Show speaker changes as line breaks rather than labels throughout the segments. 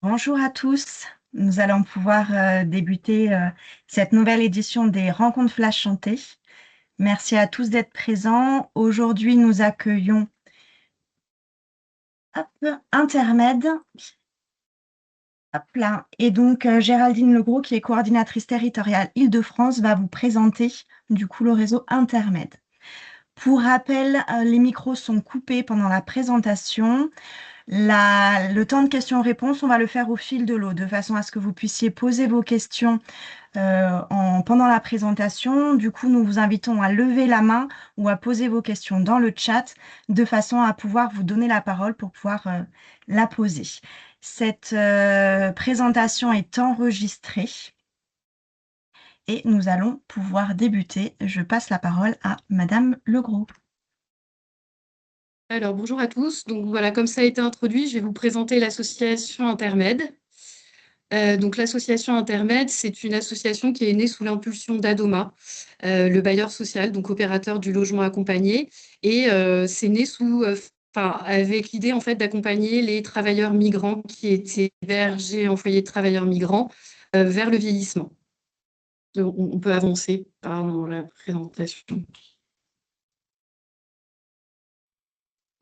Bonjour à tous. Nous allons pouvoir débuter cette nouvelle édition des Rencontres Flash Santé. Merci à tous d'être présents. Aujourd'hui, nous accueillons Intermed. Hop là. Et donc, Géraldine Legros, qui est coordinatrice territoriale Île-de-France, va vous présenter du coup le réseau Intermed. Pour rappel, les micros sont coupés pendant la présentation. Le temps de questions-réponses, on va le faire au fil de l'eau, de façon à ce que vous puissiez poser vos questions pendant la présentation. Du coup, nous vous invitons à lever la main ou à poser vos questions dans le chat, de façon à pouvoir vous donner la parole pour pouvoir la poser. Cette présentation est enregistrée et nous allons pouvoir débuter. Je passe la parole à Madame Legros.
Alors, bonjour à tous. Donc voilà, comme ça a été introduit, je vais vous présenter l'association Intermed. Donc l'association Intermed, c'est une association qui est née sous l'impulsion d'Adoma, le bailleur social, donc opérateur du logement accompagné. Et c'est né avec l'idée en fait d'accompagner les travailleurs migrants qui étaient hébergés en foyer de travailleurs migrants vers le vieillissement. On peut avancer dans la présentation.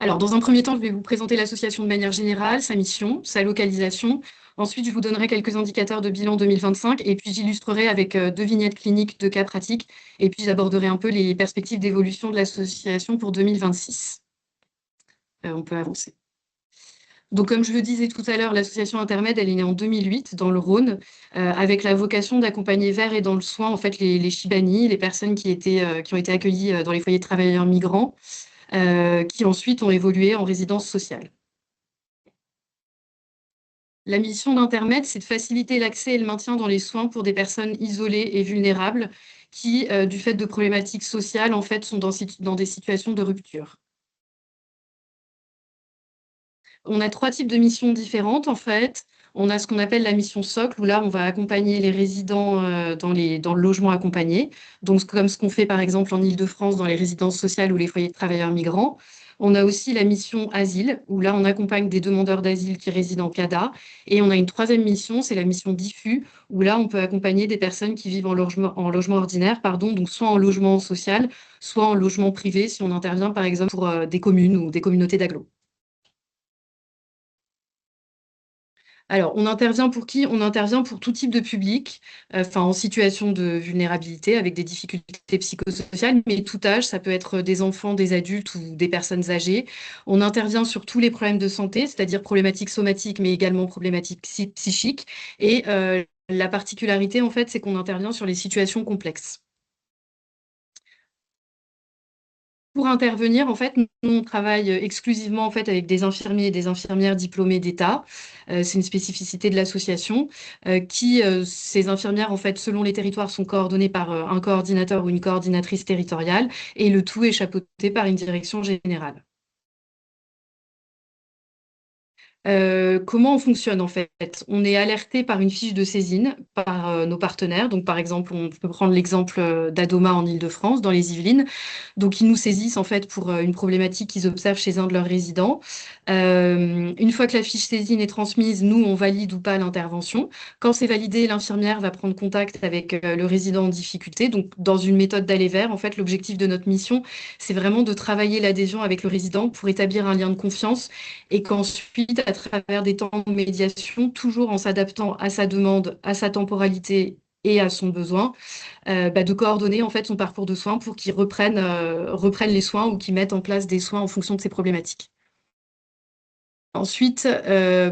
Alors, dans un premier temps, je vais vous présenter l'association de manière générale, sa mission, sa localisation. Ensuite, je vous donnerai quelques indicateurs de bilan 2025 et puis j'illustrerai avec deux vignettes cliniques de cas pratiques et puis j'aborderai un peu les perspectives d'évolution de l'association pour 2026. On peut avancer. Donc, comme je le disais tout à l'heure, l'association Intermed, elle est née en 2008 dans le Rhône, avec la vocation d'accompagner vers et dans le soin en fait les Chibani, les personnes qui ont été accueillies dans les foyers de travailleurs migrants, qui ensuite ont évolué en résidence sociale. La mission d'Intermed, c'est de faciliter l'accès et le maintien dans les soins pour des personnes isolées et vulnérables qui, du fait de problématiques sociales, en fait, sont dans des situations de rupture. On a trois types de missions différentes, en fait. On a ce qu'on appelle la mission socle, où là, on va accompagner les résidents dans le logement accompagné, donc comme ce qu'on fait par exemple en Île-de-France dans les résidences sociales ou les foyers de travailleurs migrants. On a aussi la mission asile, où là, on accompagne des demandeurs d'asile qui résident en CADA. Et on a une troisième mission, c'est la mission diffus, où là, on peut accompagner des personnes qui vivent en logement ordinaire, pardon, donc soit en logement social, soit en logement privé, si on intervient par exemple pour des communes ou des communautés d'agglo. Alors, on intervient pour qui? On intervient pour tout type de public, enfin en situation de vulnérabilité, avec des difficultés psychosociales, mais tout âge, ça peut être des enfants, des adultes ou des personnes âgées. On intervient sur tous les problèmes de santé, c'est-à-dire problématiques somatiques, mais également problématiques psychiques. Et la particularité, en fait, c'est qu'on intervient sur les situations complexes. Pour intervenir, en fait, nous, on travaille exclusivement en fait, avec des infirmiers et des infirmières diplômés d'État. C'est une spécificité de l'association ces infirmières, en fait, selon les territoires, sont coordonnées par un coordinateur ou une coordinatrice territoriale et le tout est chapeauté par une direction générale. Comment on fonctionne en fait? On est alerté par une fiche de saisine par nos partenaires. Donc, par exemple, on peut prendre l'exemple d'Adoma en Île-de-France, dans les Yvelines. Donc, ils nous saisissent en fait pour une problématique qu'ils observent chez un de leurs résidents. Une fois que la fiche saisine est transmise, nous, on valide ou pas l'intervention. Quand c'est validé, l'infirmière va prendre contact avec le résident en difficulté. Donc, dans une méthode d'aller vers, en fait, l'objectif de notre mission, c'est vraiment de travailler l'adhésion avec le résident pour établir un lien de confiance et qu'ensuite, à travers des temps de médiation, toujours en s'adaptant à sa demande, à sa temporalité et à son besoin, de coordonner en fait son parcours de soins pour qu'il reprenne les soins ou qu'il mette en place des soins en fonction de ses problématiques. Ensuite,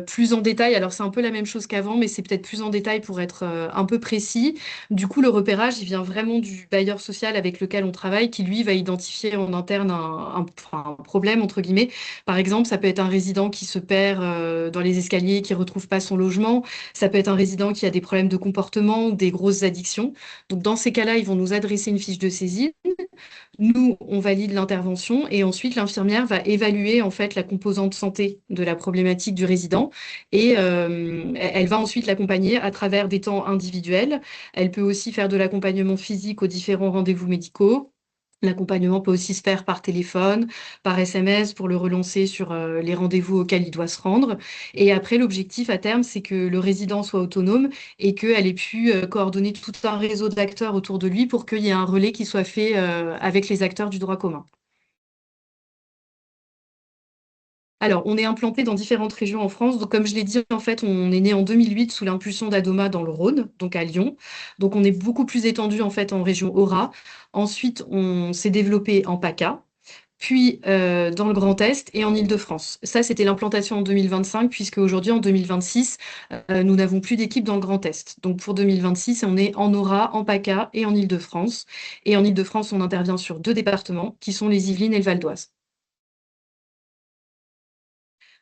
plus en détail, alors c'est un peu la même chose qu'avant, mais c'est peut-être plus en détail pour être un peu précis. Du coup, le repérage, il vient vraiment du bailleur social avec lequel on travaille, qui lui va identifier en interne enfin, un problème, entre guillemets. Par exemple, ça peut être un résident qui se perd dans les escaliers, qui retrouve pas son logement. Ça peut être un résident qui a des problèmes de comportement ou des grosses addictions. Donc, dans ces cas-là, ils vont nous adresser une fiche de saisine. Nous, on valide l'intervention et ensuite l'infirmière va évaluer en fait la composante santé de la problématique du résident et elle va ensuite l'accompagner à travers des temps individuels. Elle peut aussi faire de l'accompagnement physique aux différents rendez-vous médicaux. L'accompagnement peut aussi se faire par téléphone, par SMS pour le relancer sur les rendez-vous auxquels il doit se rendre. Et après, l'objectif à terme, c'est que le résident soit autonome et qu'elle ait pu coordonner tout un réseau d'acteurs autour de lui pour qu'il y ait un relais qui soit fait avec les acteurs du droit commun. Alors, on est implanté dans différentes régions en France. Donc, comme je l'ai dit, en fait, on est né en 2008 sous l'impulsion d'Adoma dans le Rhône, donc à Lyon. Donc, on est beaucoup plus étendu en fait en région Aura. Ensuite, on s'est développé en PACA, puis dans le Grand Est et en Île-de-France. Ça, c'était l'implantation en 2025, puisque aujourd'hui, en 2026, nous n'avons plus d'équipe dans le Grand Est. Donc, pour 2026, on est en Aura, en PACA et en Île-de-France. Et en Île-de-France, on intervient sur 2 départements, qui sont les Yvelines et le Val d'Oise.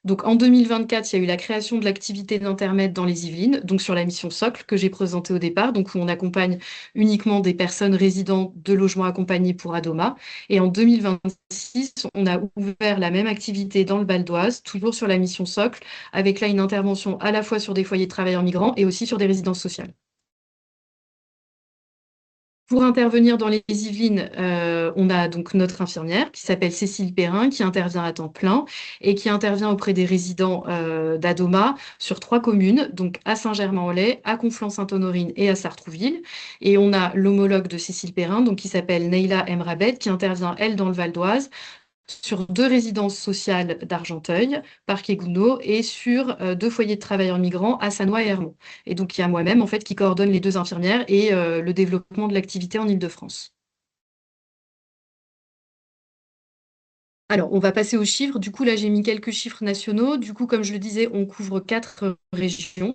Donc en 2024, il y a eu la création de l'activité d'intermède dans les Yvelines, donc sur la mission Socle que j'ai présentée au départ, donc où on accompagne uniquement des personnes résidant de logements accompagnés pour Adoma. Et en 2026, on a ouvert la même activité dans le Val d'Oise, toujours sur la mission Socle, avec là une intervention à la fois sur des foyers de travailleurs migrants et aussi sur des résidences sociales. Pour intervenir dans les Yvelines, on a donc notre infirmière qui s'appelle Cécile Perrin, qui intervient à temps plein et qui intervient auprès des résidents d'Adoma sur 3 communes, donc à Saint-Germain-en-Laye, à Conflans-Sainte-Honorine et à Sartrouville. Et on a l'homologue de Cécile Perrin, donc qui s'appelle Neila Emrabed, qui intervient, elle, dans le Val d'Oise, sur 2 résidences sociales d'Argenteuil, Parc et Gounod, et sur 2 foyers de travailleurs migrants à Sannois et Hermont. Et donc, il y a moi-même, en fait, qui coordonne les 2 infirmières et le développement de l'activité en Île-de-France. Alors, on va passer aux chiffres. Du coup, là, j'ai mis quelques chiffres nationaux. Du coup, comme je le disais, on couvre 4 régions.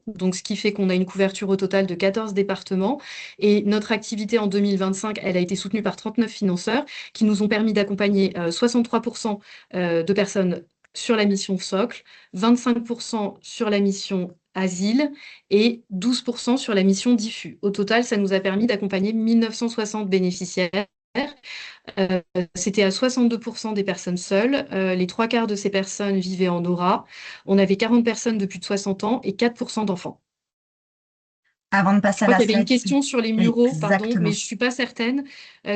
Donc, ce qui fait qu'on a une couverture au total de 14 départements. Et notre activité en 2025, elle a été soutenue par 39 financeurs qui nous ont permis d'accompagner 63% de personnes sur la mission Socle, 25% sur la mission Asile et 12% sur la mission Diffus. Au total, ça nous a permis d'accompagner 1960 bénéficiaires. Euh, C'était à 62% des personnes seules. Les 3 quarts de ces personnes vivaient en aura. On avait 40 personnes de plus de 60 ans et 4% d'enfants.
Avant de
Je
passer à
crois
la
qu'il y avait une
slide
question sur les muraux, pardon, mais
exactement.
je suis pas certaine.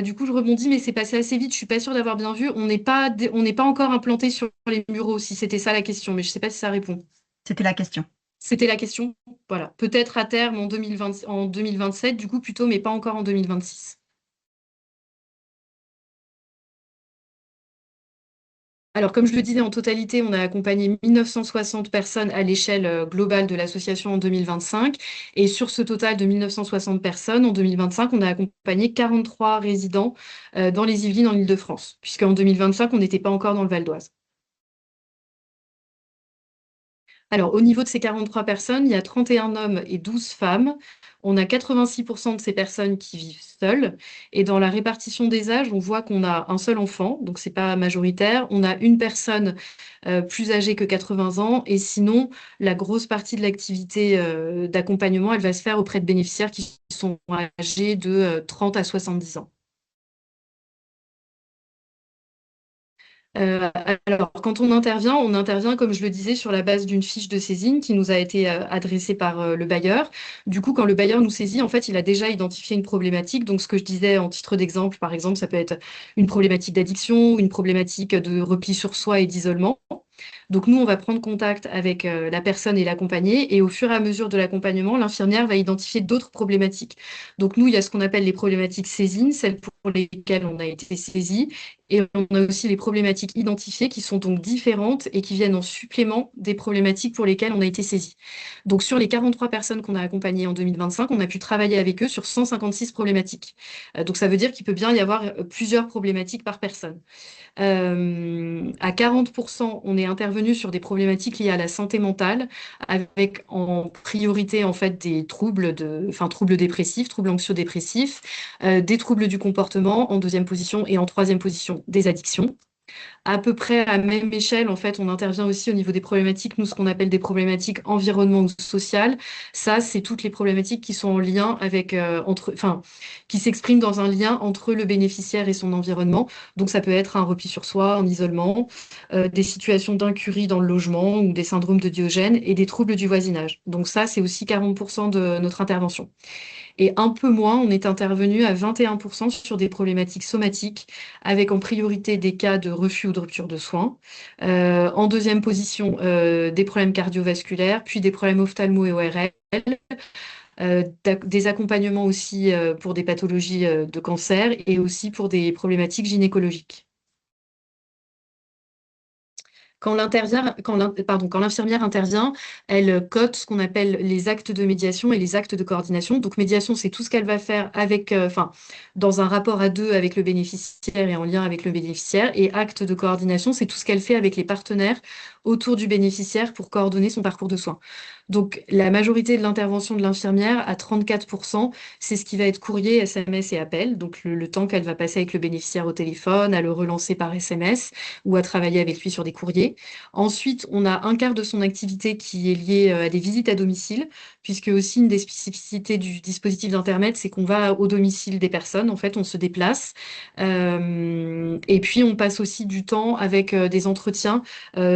Du coup, je rebondis, mais c'est passé assez vite. Je suis pas sûre d'avoir bien vu. On n'est pas encore implanté sur les muraux, si c'était ça la question, mais je sais pas si ça répond.
C'était la question.
C'était la question. Voilà. Peut-être à terme en 2020, en 2027, du coup, plutôt, mais pas encore en 2026. Alors, comme je le disais, en totalité, on a accompagné 1960 personnes à l'échelle globale de l'association en 2025. Et sur ce total de 1960 personnes, en 2025, on a accompagné 43 résidents dans les Yvelines, en Île-de-France, puisqu'en 2025, on n'était pas encore dans le Val d'Oise. Alors, au niveau de ces 43 personnes, il y a 31 hommes et 12 femmes. On a 86% de ces personnes qui vivent seules. Et dans la répartition des âges, on voit qu'on a un seul enfant, donc c'est pas majoritaire. On a une personne plus âgée que 80 ans. Et sinon, la grosse partie de l'activité d'accompagnement, elle va se faire auprès de bénéficiaires qui sont âgés de 30 à 70 ans. Euh, alors, quand on intervient, comme je le disais, sur la base d'une fiche de saisine qui nous a été adressée par le bailleur. Du coup, quand le bailleur nous saisit, en fait, il a déjà identifié une problématique. Donc, ce que je disais en titre d'exemple, par exemple, ça peut être une problématique d'addiction, une problématique de repli sur soi et d'isolement. Donc nous, on va prendre contact avec la personne et l'accompagner, et au fur et à mesure de l'accompagnement, l'infirmière va identifier d'autres problématiques. Donc nous, il y a ce qu'on appelle les problématiques saisines, celles pour lesquelles on a été saisi, et on a aussi les problématiques identifiées qui sont donc différentes et qui viennent en supplément des problématiques pour lesquelles on a été saisi. Donc sur les 43 personnes qu'on a accompagnées en 2025, on a pu travailler avec eux sur 156 problématiques. Donc ça veut dire qu'il peut bien y avoir plusieurs problématiques par personne. À 40%, on est intervenu sur des problématiques liées à la santé mentale, avec en priorité en fait troubles dépressifs, troubles anxio-dépressifs, des troubles du comportement en deuxième position et en troisième position des addictions. À peu près à même échelle, en fait, on intervient aussi au niveau des problématiques, nous, ce qu'on appelle des problématiques environnement ou sociales. Ça, c'est toutes les problématiques qui sont en lien avec, qui s'expriment dans un lien entre le bénéficiaire et son environnement. Donc, ça peut être un repli sur soi, un isolement, des situations d'incurie dans le logement ou des syndromes de Diogène et des troubles du voisinage. Donc, ça, c'est aussi 40% de notre intervention. Et un peu moins, on est intervenu à 21% sur des problématiques somatiques, avec en priorité des cas de refus ou de rupture de soins. En deuxième position, des problèmes cardiovasculaires, puis des problèmes ophtalmo et ORL, des accompagnements aussi pour des pathologies de cancer et aussi pour des problématiques gynécologiques. Quand l'infirmière intervient, elle cote ce qu'on appelle les actes de médiation et les actes de coordination. Donc, médiation, c'est tout ce qu'elle va faire avec, dans un rapport à deux avec le bénéficiaire et en lien avec le bénéficiaire. Et acte de coordination, c'est tout ce qu'elle fait avec les partenaires autour du bénéficiaire pour coordonner son parcours de soins. Donc, la majorité de l'intervention de l'infirmière, à 34%, c'est ce qui va être courrier, SMS et appel. Donc, le temps qu'elle va passer avec le bénéficiaire au téléphone, à le relancer par SMS ou à travailler avec lui sur des courriers. Ensuite, on a un quart de son activité qui est liée à des visites à domicile, puisque aussi une des spécificités du dispositif d'Internet, c'est qu'on va au domicile des personnes, en fait, on se déplace. Et puis, on passe aussi du temps avec des entretiens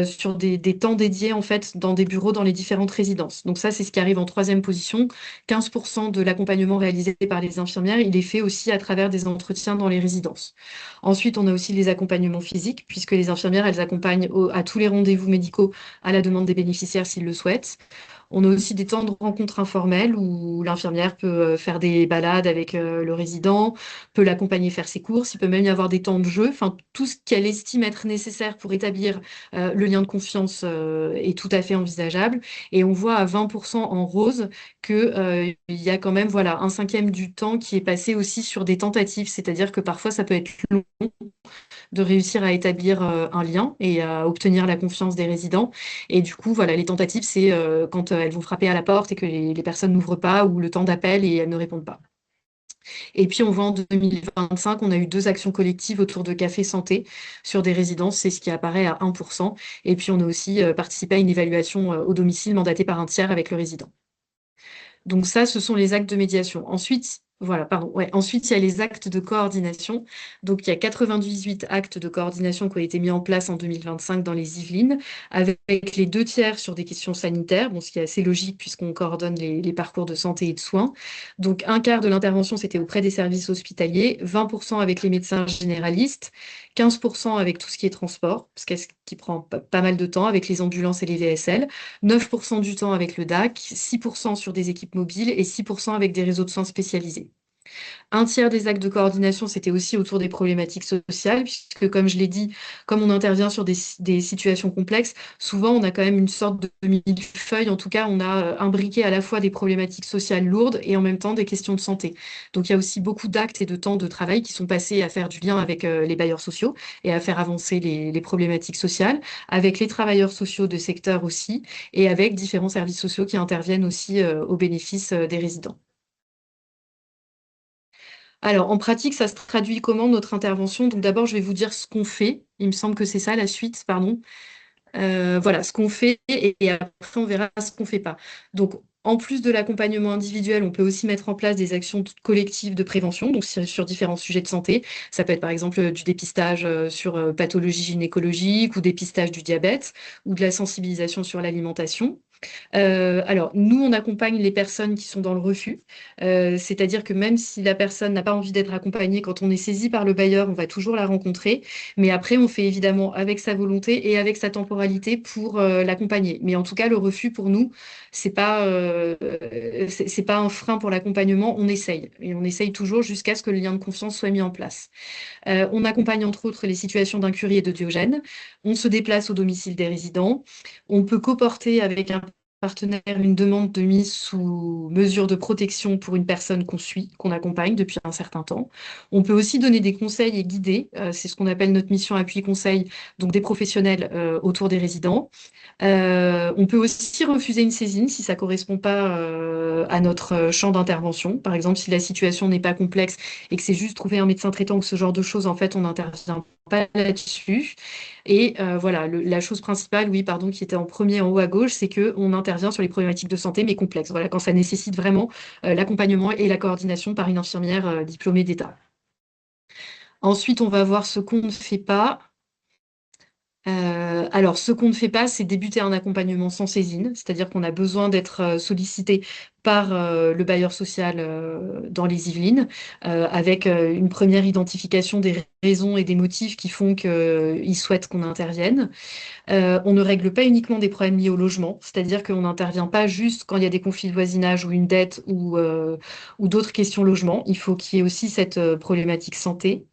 sur des temps dédiés, en fait, dans des bureaux dans les différentes résidences. Donc ça, c'est ce qui arrive en troisième position. 15% de l'accompagnement réalisé par les infirmières, il est fait aussi à travers des entretiens dans les résidences. Ensuite, on a aussi les accompagnements physiques, puisque les infirmières, elles accompagnent à tous les rendez-vous médicaux à la demande des bénéficiaires s'ils le souhaitent. On a aussi des temps de rencontres informelles où l'infirmière peut faire des balades avec le résident, peut l'accompagner faire ses courses, il peut même y avoir des temps de jeu, enfin tout ce qu'elle estime être nécessaire pour établir le lien de confiance est tout à fait envisageable. Et on voit à 20% en rose que il y a quand même voilà un cinquième du temps qui est passé aussi sur des tentatives, c'est-à-dire que parfois ça peut être long de réussir à établir un lien et à obtenir la confiance des résidents. Et du coup, voilà, les tentatives, c'est quand elles vont frapper à la porte et que les personnes n'ouvrent pas ou le temps d'appel et elles ne répondent pas. Et puis, on voit en 2025, on a eu 2 actions collectives autour de Café Santé sur des résidences, c'est ce qui apparaît à 1%. Et puis, on a aussi participé à une évaluation au domicile mandatée par un tiers avec le résident. Donc ça, ce sont les actes de médiation. Ensuite, voilà, pardon. Ouais. Ensuite, il y a les actes de coordination. Donc, il y a 98 actes de coordination qui ont été mis en place en 2025 dans les Yvelines, avec les 2 tiers sur des questions sanitaires, bon, ce qui est assez logique puisqu'on coordonne les parcours de santé et de soins. Donc, un quart de l'intervention, c'était auprès des services hospitaliers, 20% avec les médecins généralistes, 15% avec tout ce qui est transport, ce qui prend pas mal de temps, avec les ambulances et les VSL, 9% du temps avec le DAC, 6% sur des équipes mobiles et 6% avec des réseaux de soins spécialisés. Un tiers des actes de coordination, c'était aussi autour des problématiques sociales, puisque comme je l'ai dit, comme on intervient sur des situations complexes, souvent on a quand même une sorte de millefeuille, en tout cas on a imbriqué à la fois des problématiques sociales lourdes et en même temps des questions de santé. Donc il y a aussi beaucoup d'actes et de temps de travail qui sont passés à faire du lien avec les bailleurs sociaux et à faire avancer les problématiques sociales, avec les travailleurs sociaux de secteur aussi, et avec différents services sociaux qui interviennent aussi au bénéfice des résidents. Alors, en pratique, ça se traduit comment notre intervention? Donc, d'abord, je vais vous dire ce qu'on fait. Il me semble que c'est ça la suite, pardon. Voilà, ce qu'on fait et après, on verra ce qu'on fait pas. Donc, en plus de l'accompagnement individuel, on peut aussi mettre en place des actions collectives de prévention, donc sur différents sujets de santé. Ça peut être par exemple du dépistage sur pathologie gynécologique ou dépistage du diabète ou de la sensibilisation sur l'alimentation. Alors, nous, on accompagne les personnes qui sont dans le refus, c'est-à-dire que même si la personne n'a pas envie d'être accompagnée, quand on est saisi par le bailleur, on va toujours la rencontrer, mais après, on fait évidemment avec sa volonté et avec sa temporalité pour l'accompagner. Mais en tout cas, le refus, pour nous, c'est pas un frein pour l'accompagnement, on essaye. Et on essaye toujours jusqu'à ce que le lien de confiance soit mis en place. On accompagne entre autres les situations d'incurie et de Diogène. On se déplace au domicile des résidents. On peut coporter avec un partenaire une demande de mise sous mesure de protection pour une personne qu'on suit, qu'on accompagne depuis un certain temps. On peut aussi donner des conseils et guider, c'est ce qu'on appelle notre mission appui conseil, donc des professionnels autour des résidents. On peut aussi refuser une saisine si ça correspond pas à notre champ d'intervention. Par exemple, si la situation n'est pas complexe et que c'est juste trouver un médecin traitant ou ce genre de choses, en fait, on n'intervient pas là-dessus. Et voilà, la chose principale, oui, pardon, qui était en premier en haut à gauche, c'est que on intervient sur les problématiques de santé, mais complexes. Voilà, quand ça nécessite vraiment l'accompagnement et la coordination par une infirmière diplômée d'État. Ensuite, on va voir ce qu'on ne fait pas. Alors, ce qu'on ne fait pas, c'est débuter un accompagnement sans saisine, c'est-à-dire qu'on a besoin d'être sollicité par le bailleur social dans les Yvelines, avec une première identification des raisons et des motifs qui font qu'il souhaite qu'on intervienne. On ne règle pas uniquement des problèmes liés au logement, c'est-à-dire qu'on n'intervient pas juste quand il y a des conflits de voisinage ou une dette ou d'autres questions logement. Il faut qu'il y ait aussi cette problématique santé.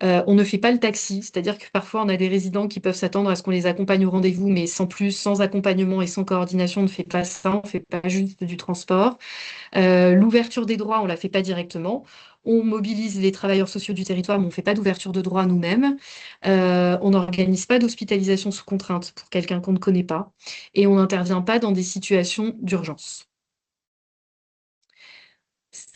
On ne fait pas le taxi, c'est-à-dire que parfois on a des résidents qui peuvent s'attendre à ce qu'on les accompagne au rendez-vous, mais sans plus, sans accompagnement et sans coordination, on ne fait pas ça, on ne fait pas juste du transport. L'ouverture des droits, on ne la fait pas directement. On mobilise les travailleurs sociaux du territoire, mais on ne fait pas d'ouverture de droits nous-mêmes. On n'organise pas d'hospitalisation sous contrainte pour quelqu'un qu'on ne connaît pas. Et on n'intervient pas dans des situations d'urgence.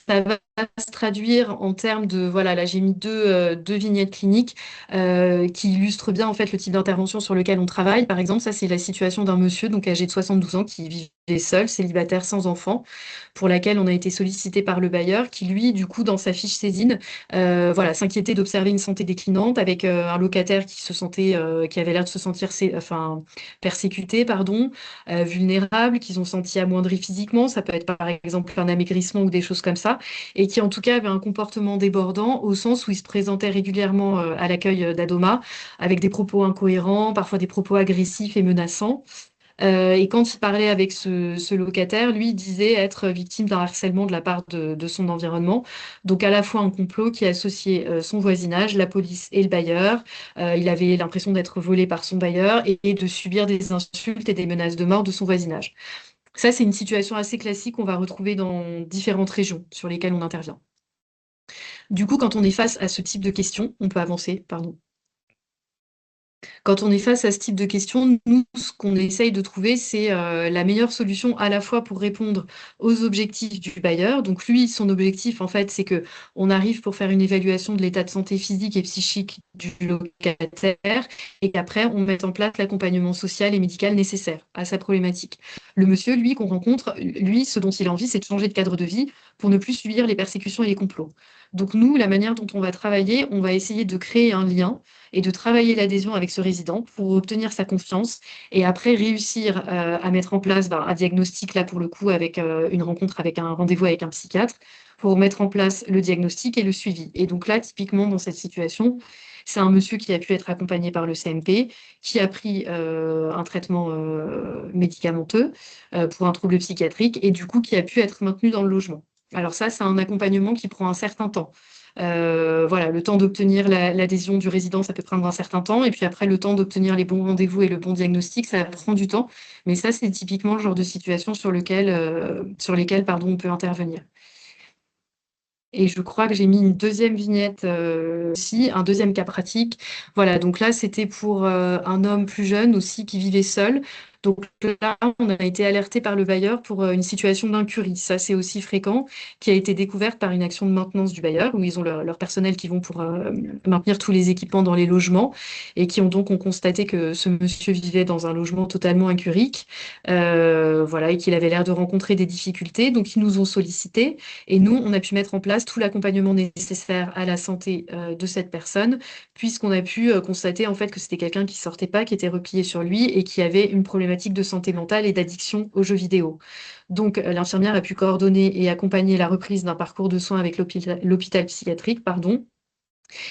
Ça va se traduire en termes de, voilà, là j'ai mis deux vignettes cliniques qui illustrent bien en fait le type d'intervention sur lequel on travaille. Par exemple, ça c'est la situation d'un monsieur donc âgé de 72 ans qui vivait seul, célibataire, sans enfant, pour laquelle on a été sollicité par le bailleur, qui lui, du coup, dans sa fiche saisine, voilà, s'inquiétait d'observer une santé déclinante avec un locataire qui se sentait, qui avait l'air de se sentir, enfin, persécuté, pardon, vulnérables, qu'ils ont senti amoindris physiquement. Ça peut être par exemple un amaigrissement ou des choses comme ça. Et qui en tout cas avait un comportement débordant au sens où il se présentait régulièrement à l'accueil d'Adoma avec des propos incohérents, parfois des propos agressifs et menaçants. Et quand il parlait avec ce locataire, lui il disait être victime d'un harcèlement de la part de son environnement. Donc à la fois un complot qui associait son voisinage, la police et le bailleur. Il avait l'impression d'être volé par son bailleur et de subir des insultes et des menaces de mort de son voisinage. Ça, c'est une situation assez classique qu'on va retrouver dans différentes régions sur lesquelles on intervient. Du coup, quand on est face à ce type de questions, on peut avancer, pardon. Quand on est face à ce type de questions, nous, ce qu'on essaye de trouver, c'est la meilleure solution à la fois pour répondre aux objectifs du bailleur. Donc lui, son objectif, en fait, c'est que on arrive pour faire une évaluation de l'état de santé physique et psychique du locataire et qu'après, on mette en place l'accompagnement social et médical nécessaire à sa problématique. Le monsieur, lui, qu'on rencontre, lui, ce dont il a envie, c'est de changer de cadre de vie pour ne plus subir les persécutions et les complots. Donc nous, la manière dont on va travailler, on va essayer de créer un lien et de travailler l'adhésion avec ce résident pour obtenir sa confiance et après réussir à mettre en place un diagnostic, là pour le coup, avec une rencontre avec un rendez-vous avec un psychiatre, pour mettre en place le diagnostic et le suivi. Et donc là, typiquement, dans cette situation, c'est un monsieur qui a pu être accompagné par le CMP, qui a pris un traitement médicamenteux pour un trouble psychiatrique et du coup qui a pu être maintenu dans le logement. Alors ça, c'est un accompagnement qui prend un certain temps. Voilà, le temps d'obtenir l'adhésion du résident, ça peut prendre un certain temps. Et puis après, le temps d'obtenir les bons rendez-vous et le bon diagnostic, ça prend du temps. Mais ça, c'est typiquement le genre de situation sur lesquelles, pardon, on peut intervenir. Et je crois que j'ai mis une deuxième vignette aussi, un deuxième cas pratique. Voilà, donc là, c'était pour un homme plus jeune aussi qui vivait seul. Donc là, on a été alerté par le bailleur pour une situation d'incurie. Ça, c'est aussi fréquent, qui a été découverte par une action de maintenance du bailleur, où ils ont leur personnel qui vont pour maintenir tous les équipements dans les logements et qui ont constaté que ce monsieur vivait dans un logement totalement incurique, voilà, et qu'il avait l'air de rencontrer des difficultés. Donc, ils nous ont sollicité. Et nous, on a pu mettre en place tout l'accompagnement nécessaire à la santé de cette personne, puisqu'on a pu constater en fait que c'était quelqu'un qui sortait pas, qui était replié sur lui et qui avait une problématique de santé mentale et d'addiction aux jeux vidéo. Donc, l'infirmière a pu coordonner et accompagner la reprise d'un parcours de soins avec l'hôpital psychiatrique, pardon.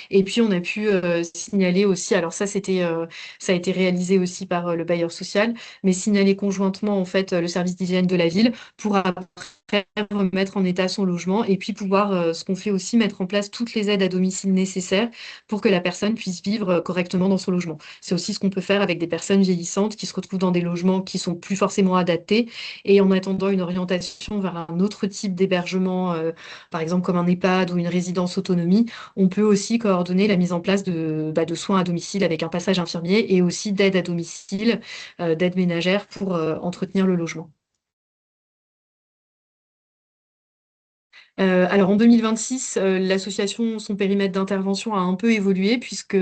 Et puis on a pu signaler aussi, alors ça a été réalisé aussi par le bailleur social, mais signaler conjointement en fait le service d'hygiène de la ville pour après remettre en état son logement et puis pouvoir, ce qu'on fait aussi, mettre en place toutes les aides à domicile nécessaires pour que la personne puisse vivre correctement dans son logement. C'est aussi ce qu'on peut faire avec des personnes vieillissantes qui se retrouvent dans des logements qui sont plus forcément adaptés et en attendant une orientation vers un autre type d'hébergement, par exemple comme un EHPAD ou une résidence autonomie, on peut aussi coordonner la mise en place de soins à domicile avec un passage infirmier et aussi d'aide à domicile, d'aide ménagère pour entretenir le logement. Alors en 2026, l'association, son périmètre d'intervention a un peu évolué puisque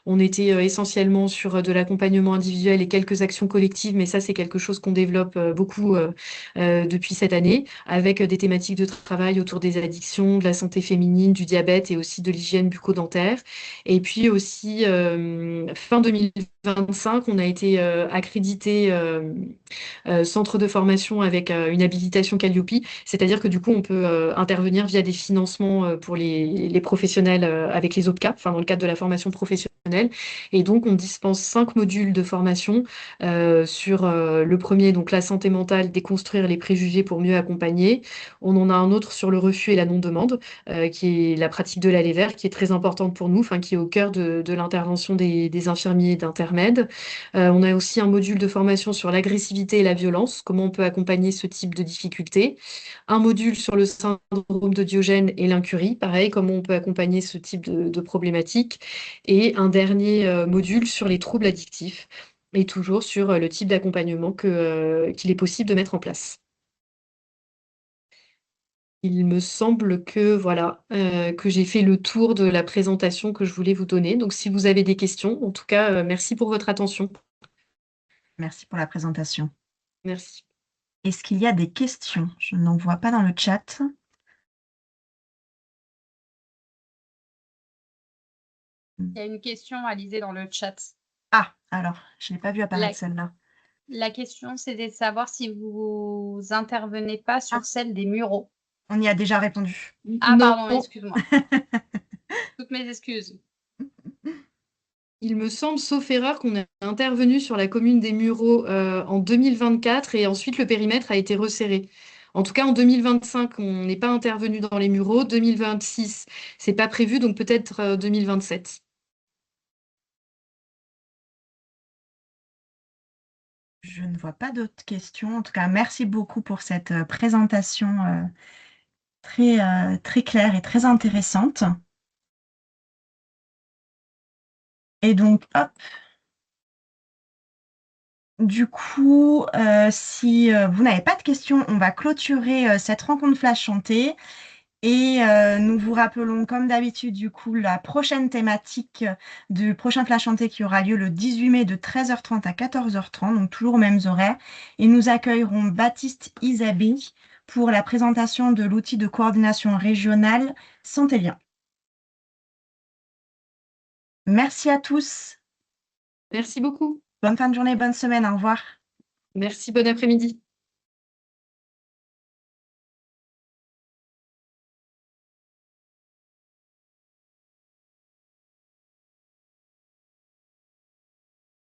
on était essentiellement sur de l'accompagnement individuel et quelques actions collectives, mais ça c'est quelque chose qu'on développe beaucoup depuis cette année, avec des thématiques de travail autour des addictions, de la santé féminine, du diabète et aussi de l'hygiène bucco-dentaire. Et puis aussi fin 2020, 2025, on a été accrédité centre de formation avec une habilitation Calliope, c'est-à-dire que du coup, on peut intervenir via des financements pour les professionnels avec les OPCA, enfin dans le cadre de la formation professionnelle. Et donc, on dispense 5 modules de formation sur le premier, donc la santé mentale, déconstruire les préjugés pour mieux accompagner. On en a un autre sur le refus et la non-demande, qui est la pratique de l'aller vers, qui est très importante pour nous, enfin qui est au cœur de l'intervention des infirmiers d'intermède. On a aussi un module de formation sur l'agressivité et la violence, comment on peut accompagner ce type de difficultés. Un module sur le syndrome de Diogène et l'incurie, pareil, comment on peut accompagner ce type de problématiques. Et un dernier module sur les troubles addictifs, et toujours sur le type d'accompagnement qu'il est possible de mettre en place. Il me semble que voilà, que j'ai fait le tour de la présentation que je voulais vous donner. Donc, si vous avez des questions, en tout cas, merci pour votre attention.
Merci pour la présentation.
Merci.
Est-ce qu'il y a des questions? Je n'en vois pas dans le chat.
Il y a une question, Alizée, dans le chat.
Ah, alors, je n'ai pas vu apparaître
La,
celle-là.
la question, c'était de savoir si vous intervenez pas sur
Ah,
celle des Mureaux.
on y a déjà répondu.
Ah,
Non,
pardon, excuse-moi. Toutes mes excuses.
il me semble, sauf erreur, qu'on est intervenu sur la commune des Mureaux en 2024 et ensuite le périmètre a été resserré. En tout cas, en 2025, on n'est pas intervenu dans les Mureaux. 2026, c'est pas prévu, donc peut-être 2027.
Je ne vois pas d'autres questions. En tout cas, merci beaucoup pour cette présentation très claire et très intéressante. Et donc, hop. Du coup, si vous n'avez pas de questions, on va clôturer cette rencontre Flash Santé. Et nous vous rappelons, comme d'habitude, du coup, la prochaine thématique du prochain Flash Santé qui aura lieu le 18 mai de 13h30 à 14h30, donc toujours aux mêmes horaires. Et nous accueillerons Baptiste Isabey pour la présentation de l'outil de coordination régionale Santé-Lien. Merci à tous.
Merci beaucoup.
Bonne fin de journée, bonne semaine. Au revoir.
Merci, bon après-midi.